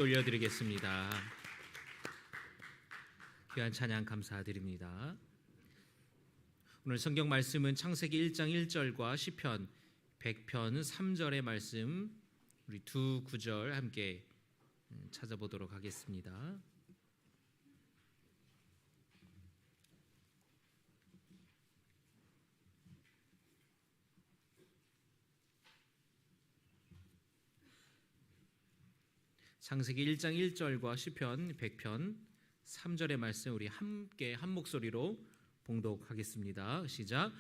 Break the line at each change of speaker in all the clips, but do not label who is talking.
올려드리겠습니다. 귀한 찬양 감사드립니다. 오늘 성경 말씀은 창세기 1장 1절과 시편 100편 3절의 말씀, 우리 두 구절 함께 찾아보도록 하겠습니다. 창세기 1장 1절과 시편 100편 3절의 말씀 우리 함께 한 목소리로 봉독하겠습니다. 시작.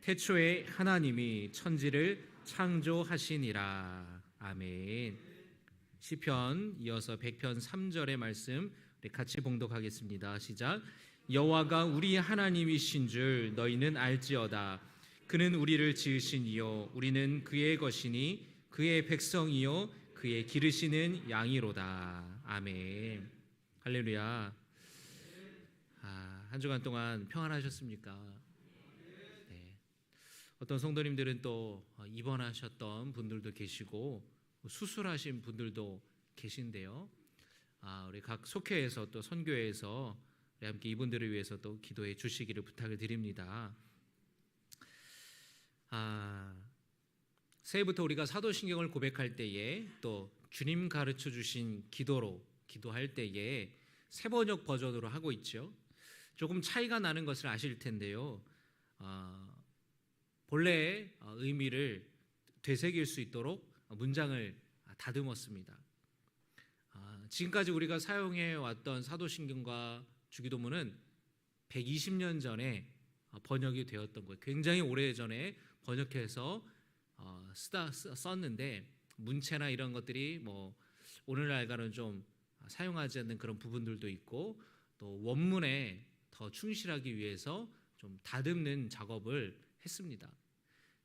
태초에 하나님이 천지를 창조하시니라. 아멘. 시편 이어서 100편 3절의 말씀 우리 같이 봉독하겠습니다. 시작. 여호와가 우리 하나님이신 줄 너희는 알지어다. 그는 우리를 지으신 이요 우리는 그의 것이니 그의 백성이요 그의 기르시는 양이로다. 아멘. 할렐루야. 한 주간 동안 평안하셨습니까? 네. 어떤 성도님들은 또 입원하셨던 분들도 계시고 수술하신 분들도 계신데요. 우리 각 속회에서 또 선교회에서 함께 이분들을 위해서 또 기도해 주시기를 부탁을 드립니다. 새해부터 우리가 사도신경을 고백할 때에 또 주님 가르쳐 주신 기도로 기도할 때에 세번역 버전으로 하고 있죠. 조금 차이가 나는 것을 아실 텐데요. 본래의 의미를 되새길 수 있도록 문장을 다듬었습니다. 지금까지 우리가 사용해 왔던 사도신경과 주기도문은 120년 전에 번역이 되었던 거예요. 굉장히 오래전에 번역해서 썼는데 문체나 이런 것들이 오늘날과는 좀 사용하지 않는 그런 부분들도 있고 또 원문에 더 충실하기 위해서 좀 다듬는 작업을 했습니다.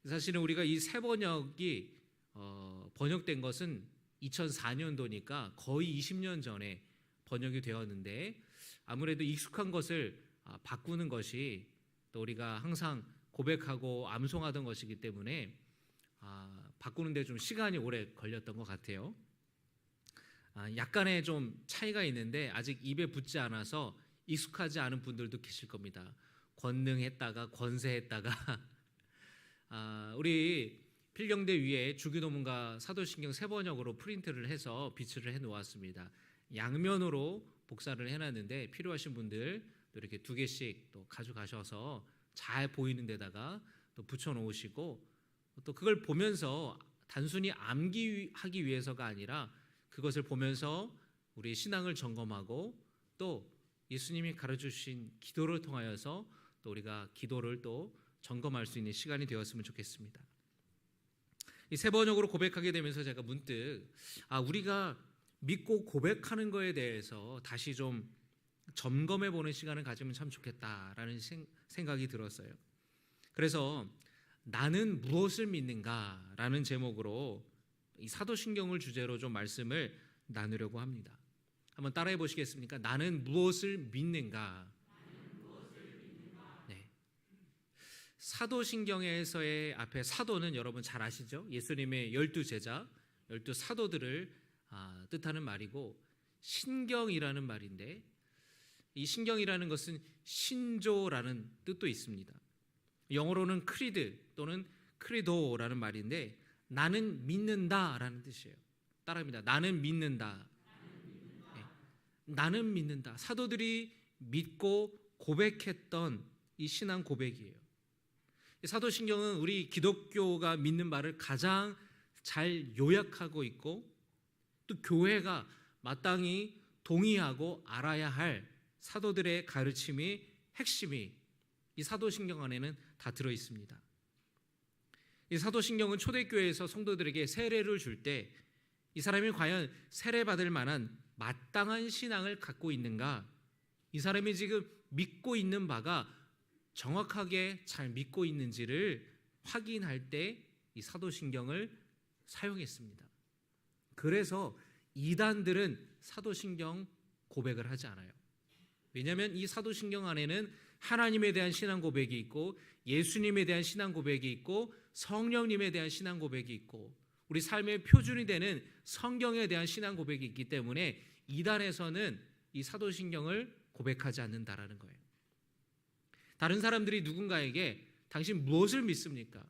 사실은 우리가 이 새 번역이 번역된 것은 2004년도니까 거의 20년 전에 번역이 되었는데 아무래도 익숙한 것을 바꾸는 것이 또 우리가 항상 고백하고 암송하던 것이기 때문에 바꾸는데 좀 시간이 오래 걸렸던 것 같아요. 약간의 좀 차이가 있는데 아직 입에 붙지 않아서 익숙하지 않은 분들도 계실 겁니다. 권능했다가 권세했다가 우리 필경대 위에 주기도문과 사도신경 세 번역으로 프린트를 해서 비치를 해 놓았습니다. 양면으로 복사를 해놨는데 필요하신 분들 또 이렇게 두 개씩 또 가져가셔서 잘 보이는 데다가 또 붙여 놓으시고 또 그걸 보면서 단순히 암기하기 위해서가 아니라 그것을 보면서 우리 신앙을 점검하고 또 예수님이 가르쳐주신 기도를 통하여서 또 우리가 기도를 또 점검할 수 있는 시간이 되었으면 좋겠습니다. 이 세 번역으로 고백하게 되면서 제가 문득 우리가 믿고 고백하는 거에 대해서 다시 좀 점검해 보는 시간을 가지면 참 좋겠다라는 생각이 들었어요. 그래서 나는 무엇을 믿는가라는 제목으로 이 사도신경을 주제로 좀 말씀을 나누려고 합니다. 한번 따라해 보시겠습니까? 나는 무엇을 믿는가? 네. 사도신경에서의 앞에 사도는 여러분 잘 아시죠? 예수님의 12제자, 12사도들을 뜻하는 말이고 신경이라는 말인데 이 신경이라는 것은 신조라는 뜻도 있습니다. 영어로는 크리드 또는 크리도라는 말인데 나는 믿는다라는 뜻이에요. 따라합니다. 나는 믿는다. 네. 나는 믿는다. 사도들이 믿고 고백했던 이 신앙 고백이에요. 사도신경은 우리 기독교가 믿는 바를 가장 잘 요약하고 있고 또 교회가 마땅히 동의하고 알아야 할 사도들의 가르침이 핵심이 이 사도신경 안에는 다 들어 있습니다. 이 사도신경은 초대교회에서 성도들에게 세례를 줄 때 이 사람이 과연 세례받을 만한 마땅한 신앙을 갖고 있는가, 이 사람이 지금 믿고 있는 바가 정확하게 잘 믿고 있는지를 확인할 때 이 사도신경을 사용했습니다. 그래서 이단들은 사도신경 고백을 하지 않아요. 왜냐하면 이 사도신경 안에는 하나님에 대한 신앙 고백이 있고 예수님에 대한 신앙 고백이 있고 성령님에 대한 신앙 고백이 있고 우리 삶의 표준이 되는 성경에 대한 신앙 고백이 있기 때문에 이단에서는 이 사도신경을 고백하지 않는다라는 거예요. 다른 사람들이 누군가에게 당신 무엇을 믿습니까?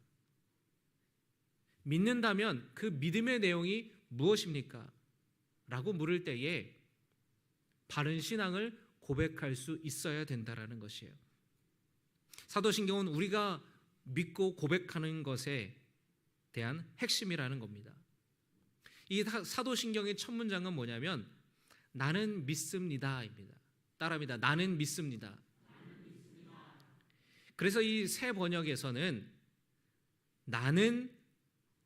믿는다면 그 믿음의 내용이 무엇입니까? 라고 물을 때에 바른 신앙을 고백할 수 있어야 된다라는 것이에요. 사도신경은 우리가 믿고 고백하는 것에 대한 핵심이라는 겁니다. 이 사도신경의 첫 문장은 뭐냐면 나는 믿습니다입니다. 따라합니다. 나는 믿습니다. 그래서 이 새 번역에서는 나는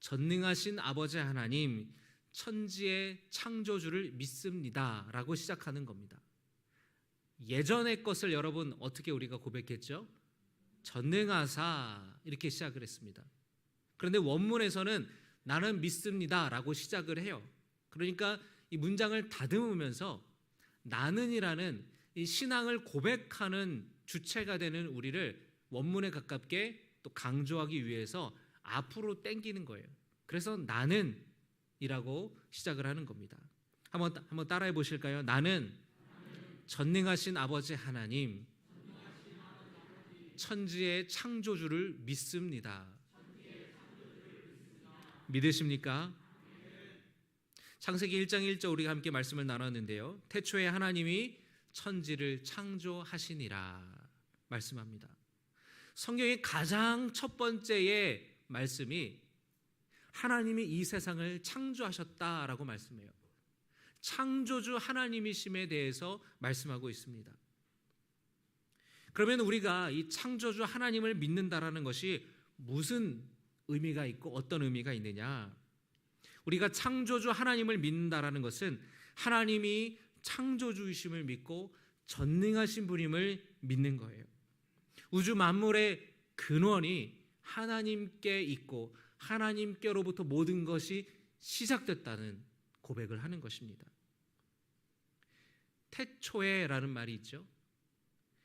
전능하신 아버지 하나님 천지의 창조주를 믿습니다 라고 시작하는 겁니다. 예전의 것을 여러분 어떻게 우리가 고백했죠? 전능하사 이렇게 시작을 했습니다. 그런데 원문에서는 나는 믿습니다 라고 시작을 해요. 그러니까 이 문장을 다듬으면서 나는이라는 이 신앙을 고백하는 주체가 되는 우리를 원문에 가깝게 또 강조하기 위해서 앞으로 당기는 거예요. 그래서 나는이라고 시작을 하는 겁니다. 한번 따라해 보실까요? 나는 전능하신 아버지 하나님 천지의 창조주를 믿습니다. 믿으십니까? 창세기 1장 1절 우리가 함께 말씀을 나눴는데요. 태초에 하나님이 천지를 창조하시니라 말씀합니다. 성경의 가장 첫 번째의 말씀이 하나님이 이 세상을 창조하셨다라고 말씀해요. 창조주 하나님이심에 대해서 말씀하고 있습니다. 그러면 우리가 이 창조주 하나님을 믿는다라는 것이 무슨 의미가 있고 어떤 의미가 있느냐? 우리가 창조주 하나님을 믿는다라는 것은 하나님이 창조주이심을 믿고 전능하신 분임을 믿는 거예요. 우주 만물의 근원이 하나님께 있고 하나님께로부터 모든 것이 시작됐다는 고백을 하는 것입니다. 태초에라는 말이 있죠.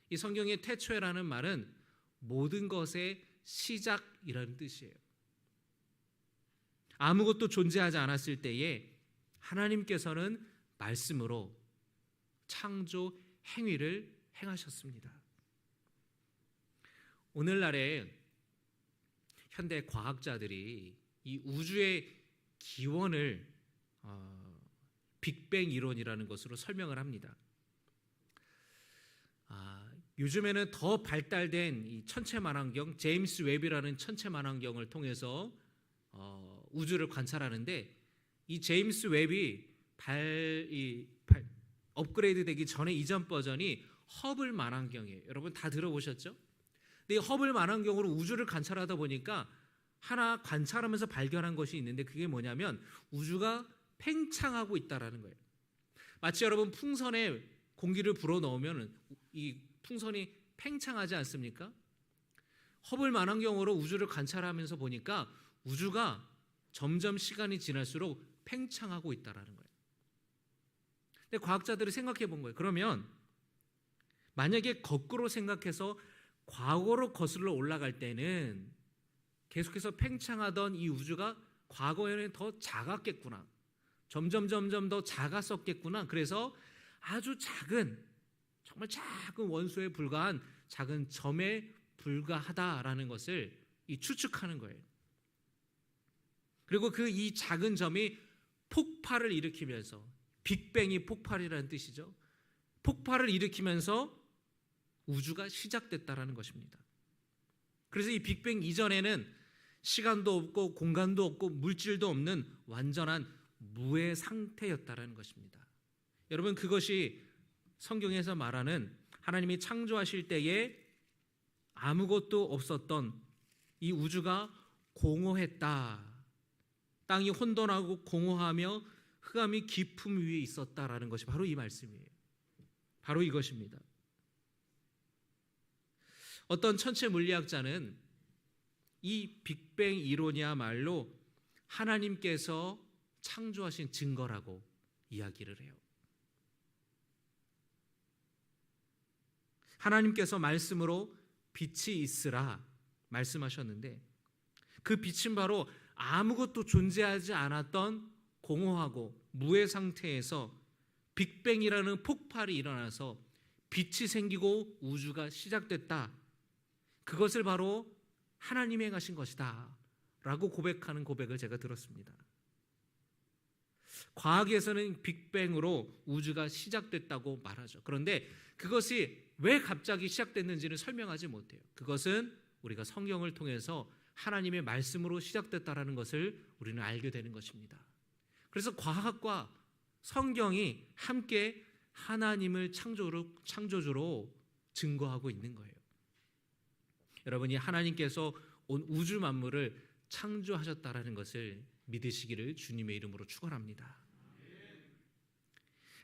이 성경의 태초에라는 말은 모든 것의 시작이라는 뜻이에요. 아무것도 존재하지 않았을 때에 하나님께서는 말씀으로 창조 행위를 행하셨습니다. 오늘날에 현대 과학자들이 이 우주의 기원을 빅뱅 이론이라는 것으로 설명을 합니다. 요즘에는 더 발달된 이 천체만환경, 제임스 웹이라는 천체만환경을 통해서 우주를 관찰하는데 이 제임스 웹이 업그레이드 되기 전에 이전 버전이 허블 만환경이에요. 여러분 다 들어보셨죠? 근데 이 허블 만환경으로 우주를 관찰하다 보니까 하나 관찰하면서 발견한 것이 있는데 그게 뭐냐면 우주가 팽창하고 있다라는 거예요. 마치 여러분 풍선에 공기를 불어넣으면 이 풍선이 팽창하지 않습니까? 허블 만환경으로 우주를 관찰하면서 보니까 우주가 점점 시간이 지날수록 팽창하고 있다라는 거예요. 근데 과학자들이 생각해 본 거예요. 그러면 만약에 거꾸로 생각해서 과거로 거슬러 올라갈 때는 계속해서 팽창하던 이 우주가 과거에는 더 작았겠구나. 점점 더 작았었겠구나. 그래서 아주 작은, 정말 작은 원소에 불과한 작은 점에 불과하다라는 것을 추측하는 거예요. 그리고 그 이 작은 점이 폭발을 일으키면서, 빅뱅이 폭발이라는 뜻이죠. 폭발을 일으키면서 우주가 시작됐다라는 것입니다. 그래서 이 빅뱅 이전에는 시간도 없고 공간도 없고 물질도 없는 완전한 무의 상태였다라는 것입니다. 여러분 그것이 성경에서 말하는 하나님이 창조하실 때에 아무것도 없었던 이 우주가 공허했다. 땅이 혼돈하고 공허하며 흑암이 깊음 위에 있었다라는 것이 바로 이 말씀이에요. 바로 이것입니다. 어떤 천체 물리학자는 이 빅뱅 이론이야말로 하나님께서 창조하신 증거라고 이야기를 해요. 하나님께서 말씀으로 빛이 있으라 말씀하셨는데 그 빛은 바로 아무것도 존재하지 않았던 공허하고 무의 상태에서 빅뱅이라는 폭발이 일어나서 빛이 생기고 우주가 시작됐다. 그것을 바로 하나님이 행하신 것이다 라고 고백하는 고백을 제가 들었습니다. 과학에서는 빅뱅으로 우주가 시작됐다고 말하죠. 그런데 그것이 왜 갑자기 시작됐는지는 설명하지 못해요. 그것은 우리가 성경을 통해서 하나님의 말씀으로 시작됐다라는 것을 우리는 알게 되는 것입니다. 그래서 과학과 성경이 함께 하나님을 창조주로 증거하고 있는 거예요. 여러분이 하나님께서 온 우주 만물을 창조하셨다라는 것을 믿으시기를 주님의 이름으로 축원합니다.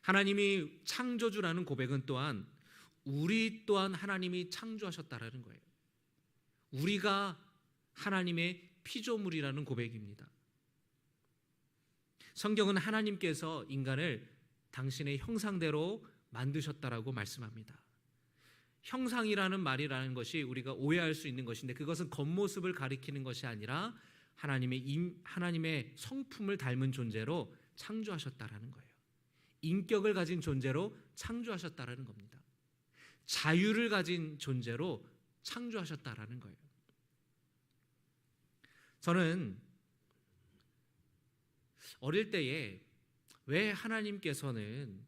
하나님이 창조주라는 고백은 또한 우리 또한 하나님이 창조하셨다라는 거예요. 우리가 하나님의 피조물이라는 고백입니다. 성경은 하나님께서 인간을 당신의 형상대로 만드셨다라고 말씀합니다. 형상이라는 말이라는 것이 우리가 오해할 수 있는 것인데 그것은 겉모습을 가리키는 것이 아니라 하나님의 성품을 닮은 존재로 창조하셨다라는 거예요. 인격을 가진 존재로 창조하셨다라는 겁니다. 자유를 가진 존재로 창조하셨다라는 거예요. 저는 어릴 때에 왜 하나님께서는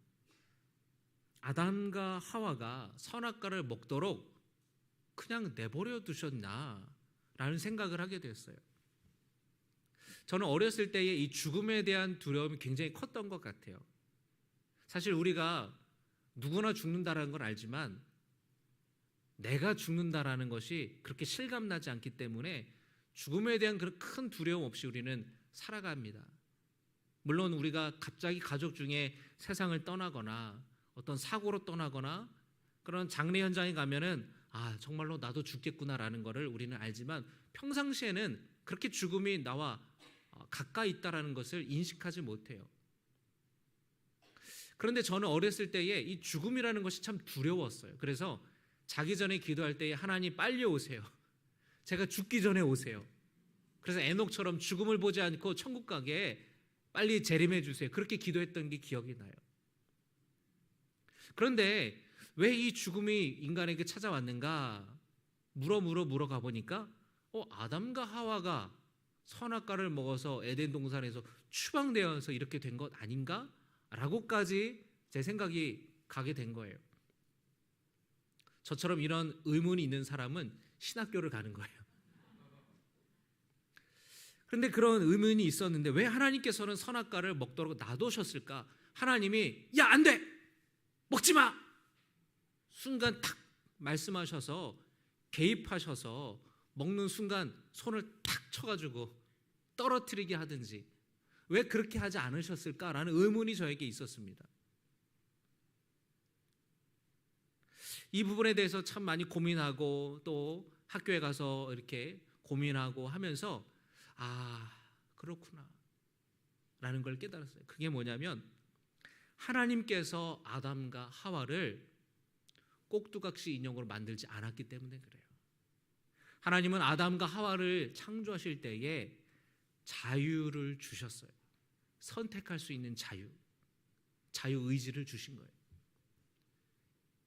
아담과 하와가 선악과를 먹도록 그냥 내버려 두셨나라는 생각을 하게 되었어요. 저는 어렸을 때에 이 죽음에 대한 두려움이 굉장히 컸던 것 같아요. 사실 우리가 누구나 죽는다라는 걸 알지만 내가 죽는다라는 것이 그렇게 실감나지 않기 때문에 죽음에 대한 그런 큰 두려움 없이 우리는 살아갑니다. 물론 우리가 갑자기 가족 중에 세상을 떠나거나 어떤 사고로 떠나거나 그런 장례 현장에 가면은 정말로 나도 죽겠구나라는 것을 우리는 알지만 평상시에는 그렇게 죽음이 나와 가까이 있다라는 것을 인식하지 못해요. 그런데 저는 어렸을 때에 이 죽음이라는 것이 참 두려웠어요. 그래서 자기 전에 기도할 때에 하나님 빨리 오세요. 제가 죽기 전에 오세요. 그래서 에녹처럼 죽음을 보지 않고 천국 가게 빨리 재림해 주세요. 그렇게 기도했던 게 기억이 나요. 그런데 왜 이 죽음이 인간에게 찾아왔는가 물어가 보니까 아담과 하와가 선악과를 먹어서 에덴 동산에서 추방되어서 이렇게 된 것 아닌가? 라고까지 제 생각이 가게 된 거예요. 저처럼 이런 의문이 있는 사람은 신학교를 가는 거예요. 그런데 그런 의문이 있었는데 왜 하나님께서는 선악과를 먹도록 놔두셨을까? 하나님이 야, 안 돼! 먹지 마! 순간 탁 말씀하셔서 개입하셔서 먹는 순간 손을 탁 쳐가지고 떨어뜨리게 하든지 왜 그렇게 하지 않으셨을까라는 의문이 저에게 있었습니다. 이 부분에 대해서 참 많이 고민하고 또 학교에 가서 이렇게 고민하고 하면서 그렇구나 라는 걸 깨달았어요. 그게 뭐냐면 하나님께서 아담과 하와를 꼭두각시 인형으로 만들지 않았기 때문에 그래요. 하나님은 아담과 하와를 창조하실 때에 자유를 주셨어요. 선택할 수 있는 자유의지를 주신 거예요.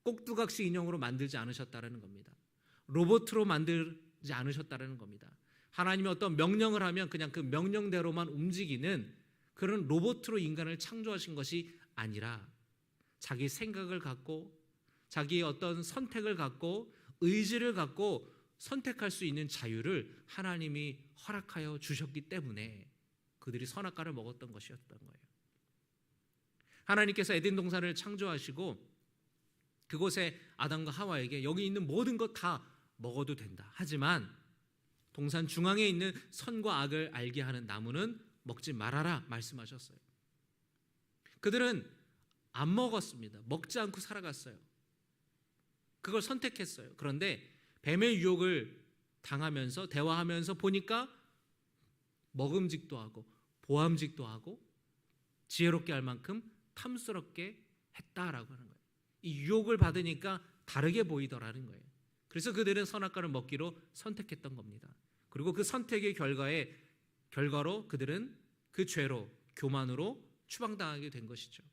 꼭두각시 인형으로 만들지 않으셨다는 겁니다. 로봇으로 만들지 않으셨다는 겁니다. 하나님이 어떤 명령을 하면 그냥 그 명령대로만 움직이는 그런 로봇으로 인간을 창조하신 것이 아니라 자기 생각을 갖고 자기의 어떤 선택을 갖고 의지를 갖고 선택할 수 있는 자유를 하나님이 허락하여 주셨기 때문에 그들이 선악과를 먹었던 것이었던 거예요. 하나님께서 에덴 동산을 창조하시고 그곳에 아담과 하와에게 여기 있는 모든 것 다 먹어도 된다. 하지만 동산 중앙에 있는 선과 악을 알게 하는 나무는 먹지 말아라 말씀하셨어요. 그들은 안 먹었습니다. 먹지 않고 살아갔어요. 그걸 선택했어요. 그런데 뱀의 유혹을 당하면서 대화하면서 보니까 먹음직도 하고 보암직도 하고 지혜롭게 할 만큼 탐스럽게 했다라고 하는 거예요. 이 유혹을 받으니까 다르게 보이더라는 거예요. 그래서 그들은 선악과를 먹기로 선택했던 겁니다. 그리고 그 선택의 결과에 결과로 그들은 그 죄로, 교만으로 추방당하게 된 것이죠.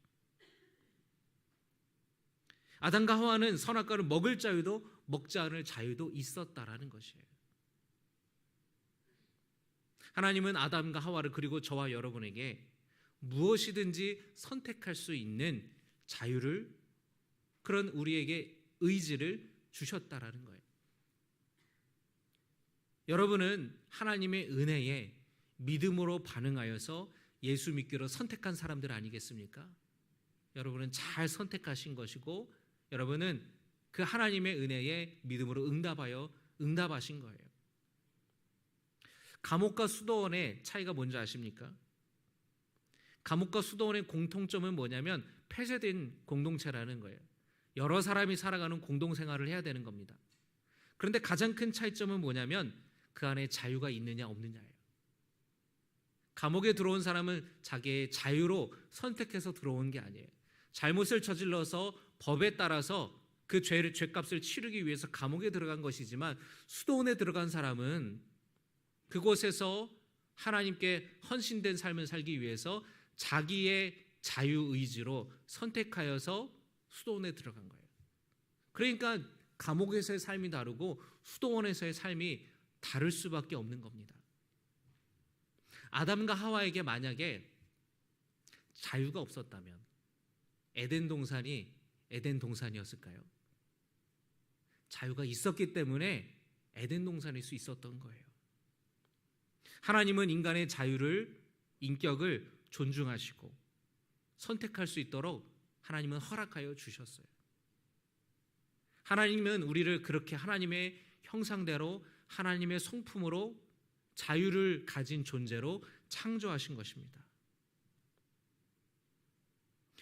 아담과 하와는 선악과를 먹을 자유도 먹지 않을 자유도 있었다라는 것이에요. 하나님은 아담과 하와를 그리고 저와 여러분에게 무엇이든지 선택할 수 있는 자유를, 그런 우리에게 의지를 주셨다라는 거예요. 여러분은 하나님의 은혜에 믿음으로 반응하여서 예수 믿기로 선택한 사람들 아니겠습니까? 여러분은 잘 선택하신 것이고 여러분은 그 하나님의 은혜에 믿음으로 응답하신 거예요. 감옥과 수도원의 차이가 뭔지 아십니까? 감옥과 수도원의 공통점은 뭐냐면 폐쇄된 공동체라는 거예요. 여러 사람이 살아가는 공동생활을 해야 되는 겁니다. 그런데 가장 큰 차이점은 뭐냐면 그 안에 자유가 있느냐 없느냐예요. 감옥에 들어온 사람은 자기의 자유로 선택해서 들어온 게 아니에요. 잘못을 저질러서 법에 따라서 그 죄값을 치르기 위해서 감옥에 들어간 것이지만, 수도원에 들어간 사람은 그곳에서 하나님께 헌신된 삶을 살기 위해서 자기의 자유의지로 선택하여서 수도원에 들어간 거예요. 그러니까 감옥에서의 삶이 다르고 수도원에서의 삶이 다를 수밖에 없는 겁니다. 아담과 하와에게 만약에 자유가 없었다면 에덴 동산이 에덴 동산이었을까요? 자유가 있었기 때문에 에덴 동산일 수 있었던 거예요. 하나님은 인간의 자유를, 인격을 존중하시고 선택할 수 있도록 하나님은 허락하여 주셨어요. 하나님은 우리를 그렇게 하나님의 형상대로, 하나님의 성품으로 자유를 가진 존재로 창조하신 것입니다.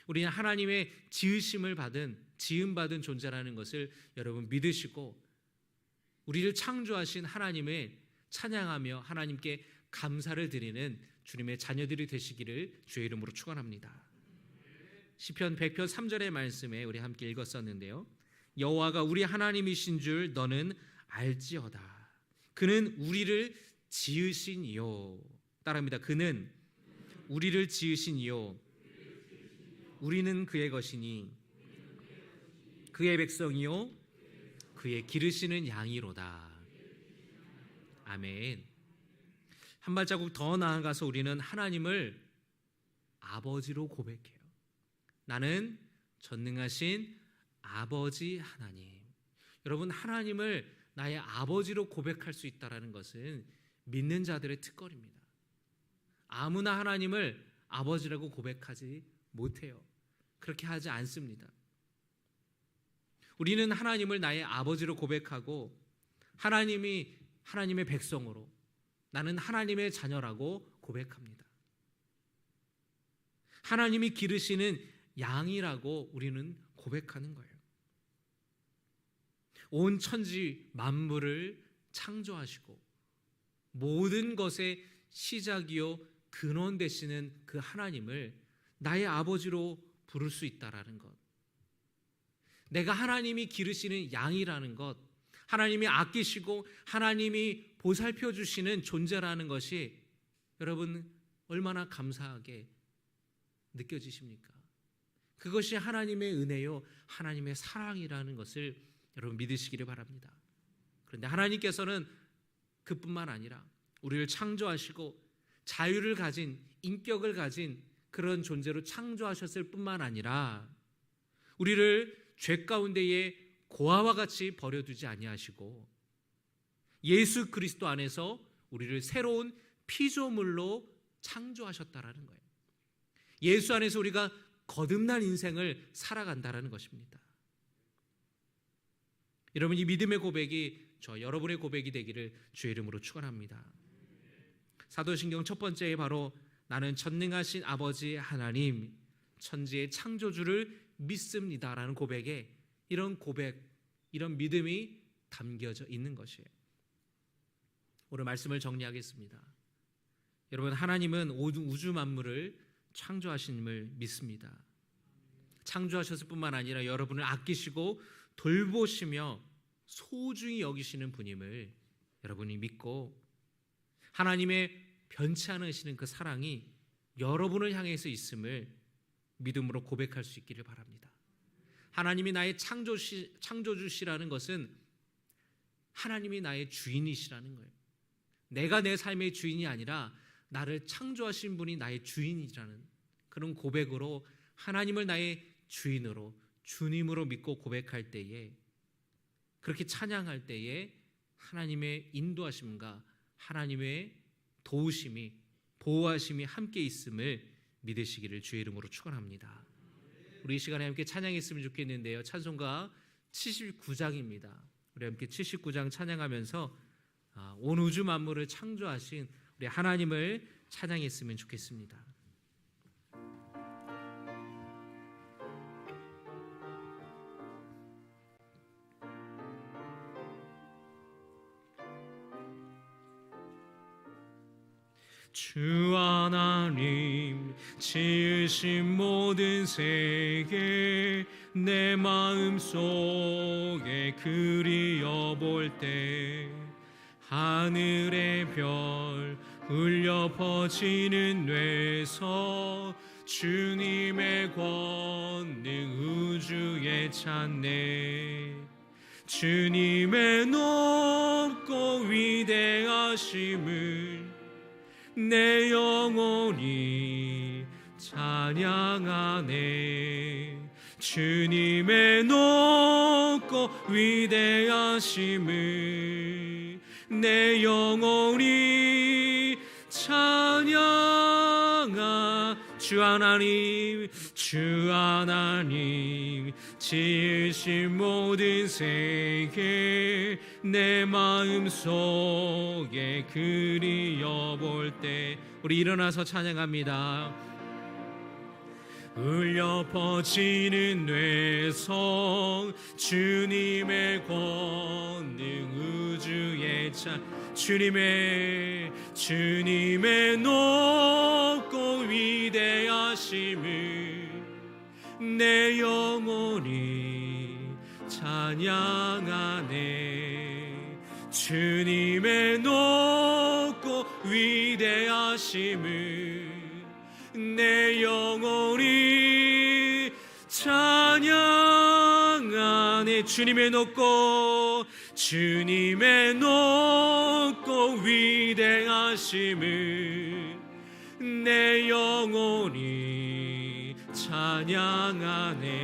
우리는 하나님의 지음받은 존재라는 것을 여러분 믿으시고, 우리를 창조하신 하나님을 찬양하며 하나님께 감사를 드리는 주님의 자녀들이 되시기를 주의 이름으로 축원합니다. 시편 100편 3절의 말씀에 우리 함께 읽었었는데요. 여호와가 우리 하나님이신 줄 너는 알지어다. 그는 우리를 지으신 이요. 따라합니다. 그는 우리를 지으신 이요. 우리는 그의 것이니 그의 백성이요 그의 기르시는 양이로다. 아멘. 한 발자국 더 나아가서 우리는 하나님을 아버지로 고백해요. 나는 전능하신 아버지 하나님. 여러분, 하나님을 나의 아버지로 고백할 수 있다는 것은 믿는 자들의 특권입니다. 아무나 하나님을 아버지라고 고백하지 못해요. 그렇게 하지 않습니다. 우리는 하나님을 나의 아버지로 고백하고, 하나님이 하나님의 백성으로, 나는 하나님의 자녀라고 고백합니다. 하나님이 기르시는 양이라고 우리는 고백하는 거예요. 온 천지 만물을 창조하시고 모든 것의 시작이요 근원 되시는 그 하나님을 나의 아버지로 부를 수 있다라는 것, 내가 하나님이 기르시는 양이라는 것, 하나님이 아끼시고 하나님이 보살펴 주시는 존재라는 것이 여러분 얼마나 감사하게 느껴지십니까? 그것이 하나님의 은혜요 하나님의 사랑이라는 것을 여러분 믿으시기를 바랍니다. 그런데 하나님께서는 그뿐만 아니라 우리를 창조하시고 자유를 가진, 인격을 가진 그런 존재로 창조하셨을 뿐만 아니라 우리를 죄 가운데에 고아와 같이 버려두지 아니하시고 예수 그리스도 안에서 우리를 새로운 피조물로 창조하셨다라는 거예요. 예수 안에서 우리가 거듭난 인생을 살아간다라는 것입니다. 여러분, 이 믿음의 고백이 저 여러분의 고백이 되기를 주의 이름으로 축원합니다. 사도신경 첫 번째에 바로 나는 전능하신 아버지 하나님, 천지의 창조주를 믿습니다라는 고백에 이런 고백, 이런 믿음이 담겨져 있는 것이에요. 오늘 말씀을 정리하겠습니다. 여러분, 하나님은 우주 만물을 창조하심을 믿습니다. 창조하셨을 뿐만 아니라 여러분을 아끼시고 돌보시며 소중히 여기시는 분임을 여러분이 믿고, 하나님의 변치 않으시는 그 사랑이 여러분을 향해서 있음을 믿음으로 고백할 수 있기를 바랍니다. 하나님이 나의 창조주시라는 것은 하나님이 나의 주인이시라는 거예요. 내가 내 삶의 주인이 아니라 나를 창조하신 분이 나의 주인이라는 그런 고백으로 하나님을 나의 주인으로, 주님으로 믿고 고백할 때에, 그렇게 찬양할 때에 하나님의 인도하심과 하나님의 도우심이, 보호하심이 함께 있음을 믿으시기를 주의 이름으로 축원합니다. 우리 이 시간에 함께 찬양했으면 좋겠는데요, 찬송가 79장입니다. 우리 함께 79장 찬양하면서 온 우주 만물을 창조하신 우리 하나님을 찬양했으면 좋겠습니다. 주 하나님 지으신 모든 세계 내 마음속에 그리어볼 때 하늘의 별 울려 퍼지는 뇌서 주님의 권능 우주에 찾네. 주님의 높고 위대하심을 내 영혼이 찬양하네. 주님의 높고 위대하심을 내 영혼이 찬양하. 주 하나님 지으신 모든 세계 내 마음속에 그리어볼 때 우리 일어나서 찬양합니다. 울려 퍼지는 뇌성 주님의 권능 우주에 주님의 높고 위대하심을 내 영혼이 찬양하네. 주님의 높고 위대하심을 내 영혼이 찬양하네. 주님의 높고 위대하심을 내 영혼이 찬양하네.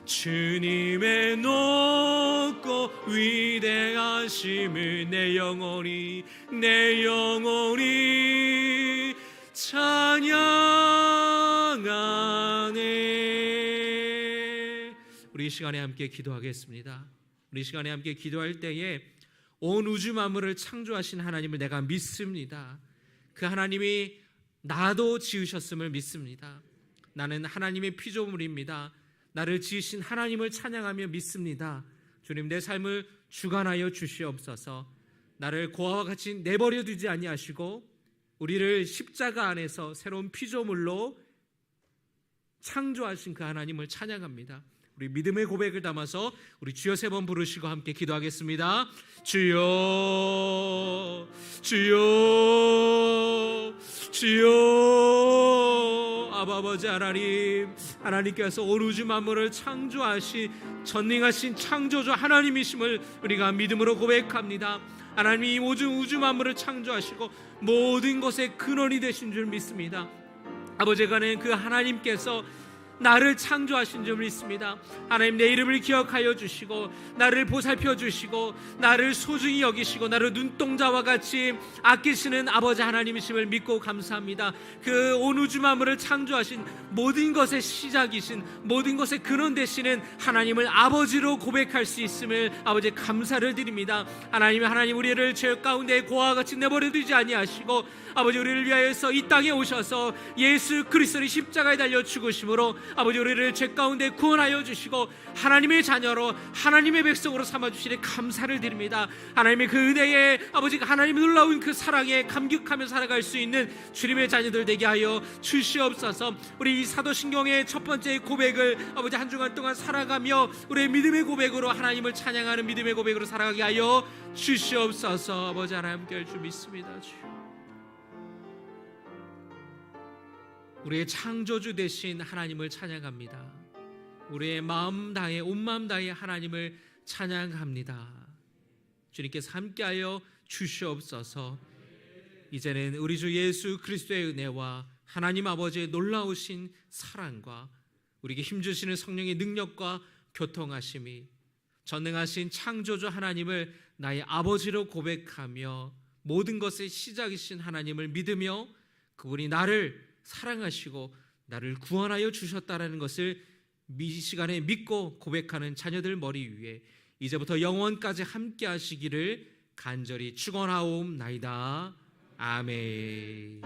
주님의 높고 위대하심을 내 영혼이 찬양하네. 우리 이 시간에 함께 기도하겠습니다. 우리 이 시간에 함께 기도할 때에 온 우주 만물을 창조하신 하나님을 내가 믿습니다. 그 하나님이 나도 지으셨음을 믿습니다. 나는 하나님의 피조물입니다. 나를 지으신 하나님을 찬양하며 믿습니다. 주님, 내 삶을 주관하여 주시옵소서. 나를 고아와 같이 내버려 두지 아니하시고 우리를 십자가 안에서 새로운 피조물로 창조하신 그 하나님을 찬양합니다. 우리 믿음의 고백을 담아서 우리 주여 3번 부르시고 함께 기도하겠습니다. 주여 주여 주여. 아버지 하나님께서 온 우주 만물을 창조하신 전능하신 창조주 하나님이심을 우리가 믿음으로 고백합니다. 하나님이 모든 우주 만물을 창조하시고 모든 것의 근원이 되신 줄 믿습니다. 아버지 간에 그 하나님께서 나를 창조하신 줄 믿습니다. 하나님, 내 이름을 기억하여 주시고 나를 보살펴 주시고 나를 소중히 여기시고 나를 눈동자와 같이 아끼시는 아버지 하나님이심을 믿고 감사합니다. 그 온 우주 만물을 창조하신 모든 것의 시작이신 모든 것의 근원 되시는 하나님을 아버지로 고백할 수 있음을 아버지 감사를 드립니다. 하나님 우리를 죄 가운데 고아와 같이 내버려 두지 아니하시고 아버지 우리를 위하여서 이 땅에 오셔서 예수 그리스도의 십자가에 달려 죽으심으로 아버지 우리를 죄 가운데 구원하여 주시고 하나님의 자녀로 하나님의 백성으로 삼아주시니 감사를 드립니다. 하나님의 그 은혜에 아버지 하나님의 놀라운 그 사랑에 감격하며 살아갈 수 있는 주님의 자녀들 되게 하여 주시옵소서. 우리 이 사도신경의 첫 번째 고백을 아버지 한 주간 동안 살아가며 우리의 믿음의 고백으로 하나님을 찬양하는 믿음의 고백으로 살아가게 하여 주시옵소서. 아버지 하나님께 할 줄 믿습니다. 주여. 우리의 창조주 되신 하나님을 찬양합니다. 우리의 마음 다해 온 마음 다해 하나님을 찬양합니다. 주님께서 함께하여 주시옵소서. 이제는 우리 주 예수 그리스도의 은혜와 하나님 아버지의 놀라우신 사랑과 우리에게 힘주시는 성령의 능력과 교통하심이 전능하신 창조주 하나님을 나의 아버지로 고백하며 모든 것의 시작이신 하나님을 믿으며 그분이 나를 사랑하시고 나를 구원하여 주셨다라는 것을 이 시간에 믿고 고백하는 자녀들 머리 위에 이제부터 영원까지 함께 하시기를 간절히 축원하옵나이다. 아멘.